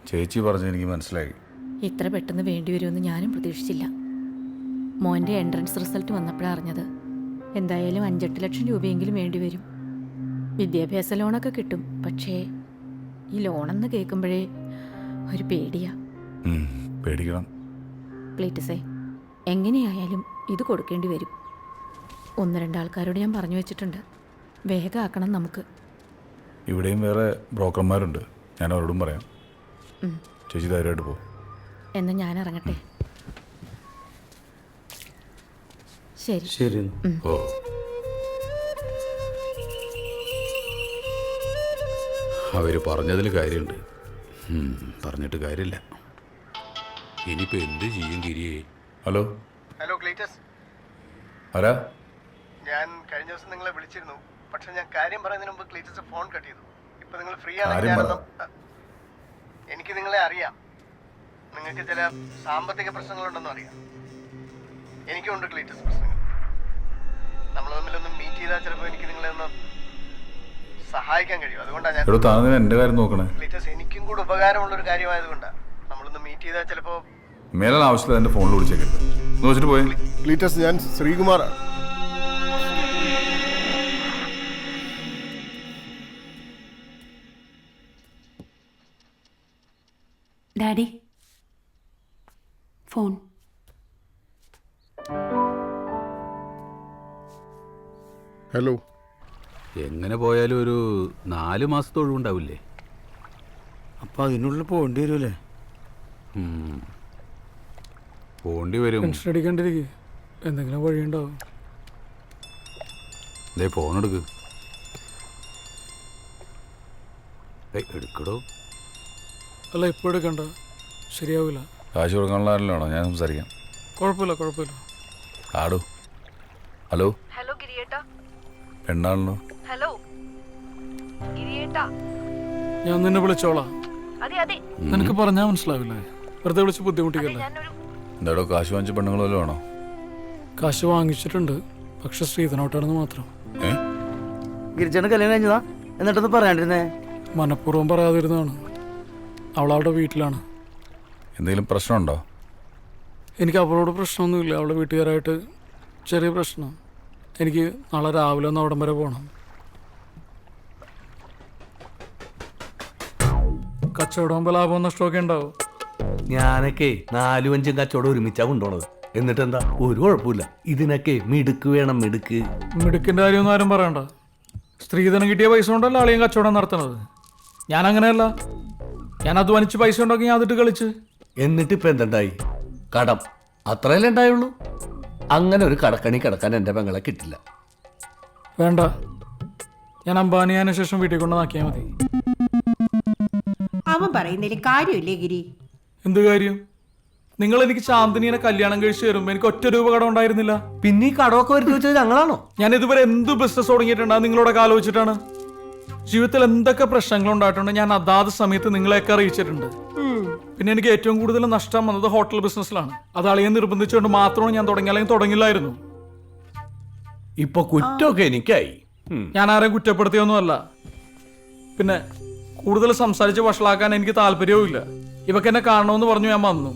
ചേച്ചി പറഞ്ഞ് എനിക്ക് മനസ്സിലായി. ഇത്ര പെട്ടെന്ന് വേണ്ടിവരുമെന്ന് ഞാനും പ്രതീക്ഷിച്ചില്ല. മോൻ്റെ എൻട്രൻസ് റിസൾട്ട് വന്നപ്പോഴാണ് അറിഞ്ഞത്. എന്തായാലും 5-8 ലക്ഷം രൂപയെങ്കിലും വേണ്ടിവരും. വിദ്യാഭ്യാസ ലോണൊക്കെ കിട്ടും. പക്ഷേ ഈ ലോണെന്ന് കേൾക്കുമ്പോഴേ ഒരു പേടിയാ. പേടിക്കണം. ക്ലീറ്റസേ, എങ്ങനെയായാലും ഇത് കൊടുക്കേണ്ടി വരും. 1-2 ആൾക്കാരോട് ഞാൻ പറഞ്ഞു വെച്ചിട്ടുണ്ട്. വേഗം ആക്കണം നമുക്ക്. ഇവിടെയും വേറെ ബ്രോക്കർമാരുണ്ട്, ഞാൻ അവരോടും പറയാം. ചേച്ചി ധൈര്യമായിട്ട് പോകും. എന്നാൽ ഞാൻ ഇറങ്ങട്ടെ. ശരി ശരി. ഓ, അവർ പറഞ്ഞതിൽ കാര്യമുണ്ട്. പറഞ്ഞിട്ട് കാര്യമില്ല. ഇനിയിപ്പോൾ എന്ത് ചെയ്യും ഗിരിയെ? ഹലോ ഹലോ ക്ലീറ്റസ്, ആരാ? ഞാൻ കഴിഞ്ഞ ദിവസം നിങ്ങളെ വിളിച്ചിരുന്നു. പക്ഷെ ഞാൻ കാര്യം പറയുന്നതിന് മുമ്പ് ക്ലീറ്റസ് ഫോൺ കട്ട് ചെയ്തു. ഇപ്പൊ നിങ്ങൾ ഫ്രീ കാര്യം ആണെങ്കിൽ പറ. എനിക്ക് നിങ്ങളെ അറിയാം. നിങ്ങൾക്ക് ചില സാമ്പത്തിക പ്രശ്നങ്ങളുണ്ടെന്ന് അറിയാം. എനിക്കുണ്ട് ക്ലീറ്റസ് പ്രശ്നങ്ങൾ. നമ്മൾ തമ്മിലൊന്ന് മീറ്റ് ചെയ്താൽ ചിലപ്പോൾ എനിക്ക് നിങ്ങളെ ഒന്ന് സഹായിക്കാൻ കഴിയും. അതുകൊണ്ടാണ് ഞാൻ താങ്കൾ എൻ്റെ കാര്യം നോക്കണേ. ക്ലീറ്റസ്, എനിക്കും കൂടെ ഉപകാരമുള്ള ഒരു കാര്യമായതുകൊണ്ടാണ്. നമ്മളൊന്ന് മീറ്റ് ചെയ്താൽ ചിലപ്പോൾ മേലാണ് ആവശ്യമില്ല എൻ്റെ ഫോണിൽ വിളിച്ചേക്കരുത്. ഒന്ന് വെച്ചിട്ട് പോയി. ക്ലീറ്റസ്, ഞാൻ ശ്രീകുമാറാണ്. Daddy, phone. ഹലോ. എങ്ങനെ പോയാലും ഒരു 4 മാസത്തെ ഒഴിവുണ്ടാവില്ലേ? അപ്പം അതിനുള്ളിൽ പോകേണ്ടി വരുമല്ലേ? പോണ്ടി വരും. ടെൻഷൻ അടിക്കാണ്ടിരിക്കുക, എന്തെങ്കിലും വഴിയുണ്ടാവും. ദേ ഫോണെടുക്ക്. എടുക്കടോ. അല്ല, ഇപ്പോൾ എടുക്കണ്ട, ശരിയാവില്ല. കാശ് കൊടുക്കാനുള്ളതാണല്ലോ, ഞാൻ സംസാരിക്കാം. കുഴപ്പമില്ല. ആടോ. ഹലോ. ഹലോ ഗിരിയേട്ടാ. പെണ്ണാണല്ലോ. ഹലോ ഗിരിയേട്ടാ. ഞാൻ നിന്നെ വിളിച്ചോളാം. അതെ അതെ, നിനക്ക് പറഞ്ഞാൽ മനസ്സിലാവില്ലേ? വെറുതെ വിളിച്ച് ബുദ്ധിമുട്ടിക്കല്ലേ? ഞാനൊരു എന്താടോ, കാശ് വാങ്ങിച്ച പെണ്ണുങ്ങൾ വല്ലതും വേണോ? കാശ് വാങ്ങിച്ചിട്ടുണ്ട്, പക്ഷെ ശ്രീധനോട്ടാണെന്ന് മാത്രം. ഗിരിജാണ് കല്യാണം കഴിഞ്ഞതാ, എന്നിട്ടൊന്ന് പറയാണ്ടിരുന്നേ. മനഃപൂർവ്വം പറയാതിരുന്നതാണ്. അവളവിടെ വീട്ടിലാണ്. എന്തെങ്കിലും പ്രശ്നമുണ്ടോ? എനിക്ക് അവളോട് പ്രശ്നമൊന്നുമില്ല. അവളുടെ വീട്ടുകാരായിട്ട് ചെറിയ പ്രശ്നം. എനിക്ക് നാളെ രാവിലെ ഒന്ന് അവിടം വരെ പോകണം. കച്ചവടം ലാഭവും നഷ്ടമൊക്കെ ഉണ്ടാവും. ഞാനൊക്കെ 4-5 കച്ചവടം ഒരുമിച്ചാ കൊണ്ടുപോണത്. എന്നിട്ട് എന്താ, ഒരു കുഴപ്പമില്ല. ഇതിനൊക്കെ മിടുക്ക് വേണം, മിടുക്ക്. മിടുക്കിൻ്റെ കാര്യമൊന്നും ആരും പറയണ്ട. സ്ത്രീധനം കിട്ടിയ പൈസ കൊണ്ടല്ല ആളെയും കച്ചവടം നടത്തണത്. ഞാൻ അങ്ങനെയല്ല. ഞാൻ അധ്വാനിച്ച് പൈസ ഉണ്ടാക്കി ഞാൻ അതിട്ട് കളിച്ച്. എന്നിട്ടിപ്പോൾ എന്തുണ്ടായി? കടം അത്രയല്ലേ ഉണ്ടായുള്ളൂ. അങ്ങനെ ഒരു കടക്കണി കിടക്കാൻ എൻ്റെ പെങ്ങളെ കിട്ടില്ല. വേണ്ട, ഞാൻ അംബാനിയാന് ശേഷം വീട്ടിൽ കൊണ്ട് നാക്കിയാൽ മതി. അവൻ പറയുന്നതിൽ കാര്യമില്ലേ ഗിരി? എന്ത് കാര്യം? നിങ്ങൾ എനിക്ക് ചാന്ദിനിയെ കല്യാണം കഴിച്ച് തരുമ്പോൾ എനിക്ക് 1 രൂപ കടം ഉണ്ടായിരുന്നില്ല. പിന്നെ ഈ കടമൊക്കെ വരുത്തി വെച്ചത് ഞങ്ങളാണോ? ഞാൻ ഇതുവരെ എന്ത് ബിസിനസ് തുടങ്ങിയിട്ടുണ്ട് നിങ്ങളോടൊക്കെ ആലോചിച്ചിട്ടാണ്. ജീവിതത്തിൽ എന്തൊക്കെ പ്രശ്നങ്ങൾ ഉണ്ടായിട്ടുണ്ട് ഞാൻ അതാത് സമയത്ത് നിങ്ങളെയൊക്കെ അറിയിച്ചിട്ടുണ്ട്. പിന്നെ എനിക്ക് ഏറ്റവും കൂടുതൽ നഷ്ടം വന്നത് ഹോട്ടൽ ബിസിനസ്സിലാണ്. അത് അളിയെ നിർബന്ധിച്ചുകൊണ്ട് മാത്രമാണ് ഞാൻ തുടങ്ങി, അല്ലെങ്കിൽ തുടങ്ങില്ലായിരുന്നു. ഇപ്പൊ കുറ്റമൊക്കെ എനിക്കായി. ഞാൻ ആരെയും കുറ്റപ്പെടുത്തിയൊന്നുമല്ല. പിന്നെ കൂടുതൽ സംസാരിച്ച് വഷളാക്കാൻ എനിക്ക് താല്പര്യവും ഇല്ല. ഇവക്ക് എന്നെ കാണണമെന്ന് പറഞ്ഞു ഞാൻ വന്നു.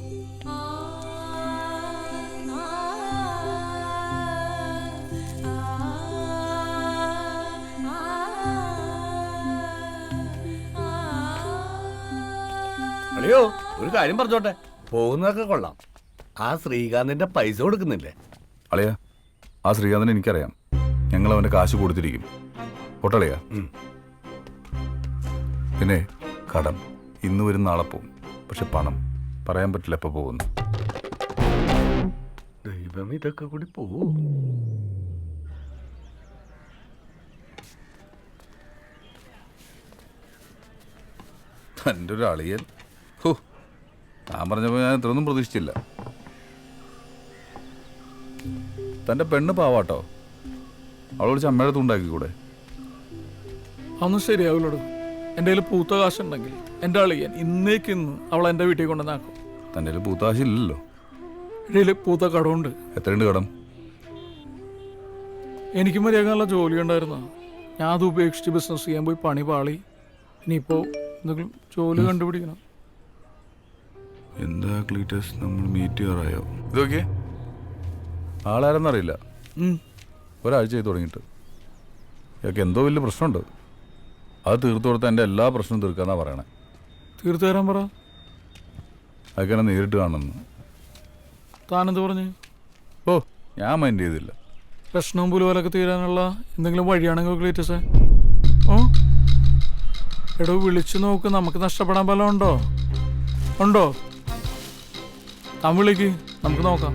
അളിയോ, ഒരു കാര്യം പറഞ്ഞോട്ടെ. പോകുന്നതൊക്കെ കൊള്ളാം. ആ ശ്രീകാന്തിന്റെ പൈസ കൊടുക്കുന്നില്ലേ? അളിയാ, ആ ശ്രീകാന്തിനെ എനിക്കറിയാം. ഞങ്ങൾ അവൻ്റെ കാശ് കൊടുത്തിരിക്കും. പൊട്ടളിയാ. പിന്നെ കടം ഇന്ന് വരും, നാളെ പോവും. പക്ഷെ പണം പറയാൻ പറ്റില്ല എപ്പോൾ പോകുന്നു. ദൈവം, ഇതൊക്കെ കൂടി പോവും. എൻ്റെ ഒരു അളിയൻ. ഹോ, ഞാൻ പറഞ്ഞപ്പോൾ ഞാൻ ഇത്രയൊന്നും പ്രതീക്ഷിച്ചില്ല. തൻ്റെ പെണ്ണ് പാവാട്ടോ. അവൾ വിളിച്ച് അമ്മയുടെ തുണ്ടാക്കിക്കൂടെ? അതൊന്നും ശരിയാവില്ലടോ. എൻ്റെ കയ്യിൽ പൂത്ത കാശുണ്ടെങ്കിൽ എൻ്റെ അളിയൻ ഇന്നേക്കിന്ന് അവൾ എൻ്റെ വീട്ടിൽ കൊണ്ടുവന്നാക്കും. തൻ്റെ കയ്യിൽ പൂത്ത കാശില്ലല്ലോ. ഇടയിൽ പൂത്ത കടമുണ്ട്. എത്രയുണ്ട് കടം? എനിക്ക് മര്യാദ നല്ല ജോലി ഉണ്ടായിരുന്നു. ഞാൻ അത് ഉപേക്ഷിച്ച് ബിസിനസ് ചെയ്യാൻ പോയി പണി പാളി. ഇനിയിപ്പോൾ എന്തെങ്കിലും ജോലി കണ്ടുപിടിക്കണം. എന്താ ക്ലീറ്റസ്, നമ്മൾ മീറ്റ് ചെയ്യാറായോ? ഇതൊക്കെ ആളാരെന്നറിയില്ല. ഒരാഴ്ച ചെയ്ത് തുടങ്ങിയിട്ട് ഇയാൾക്ക് എന്തോ വലിയ പ്രശ്നമുണ്ട്. അത് തീർത്തു കൊടുത്താൽ എൻ്റെ എല്ലാ പ്രശ്നവും തീർക്കാന്നാ പറയണേ. തീർത്തു തരാൻ പറ. അതൊക്കെ എന്നെ നേരിട്ട് കാണുന്നു. താനെന്ത് പറഞ്ഞു? ഓ, ഞാൻ മൈൻഡ് ചെയ്തില്ല. പ്രശ്നവും പുലുപോലൊക്കെ തീരാനുള്ള എന്തെങ്കിലും വഴിയാണെങ്കിൽ ക്ലീറ്റസേ. ഓ എടോ, വിളിച്ചു നോക്ക്. നമുക്ക് നഷ്ടപ്പെടാൻ വല്ലതും ഉണ്ടോ? താൻ വിളിക്ക്, നമുക്ക് നോക്കാം.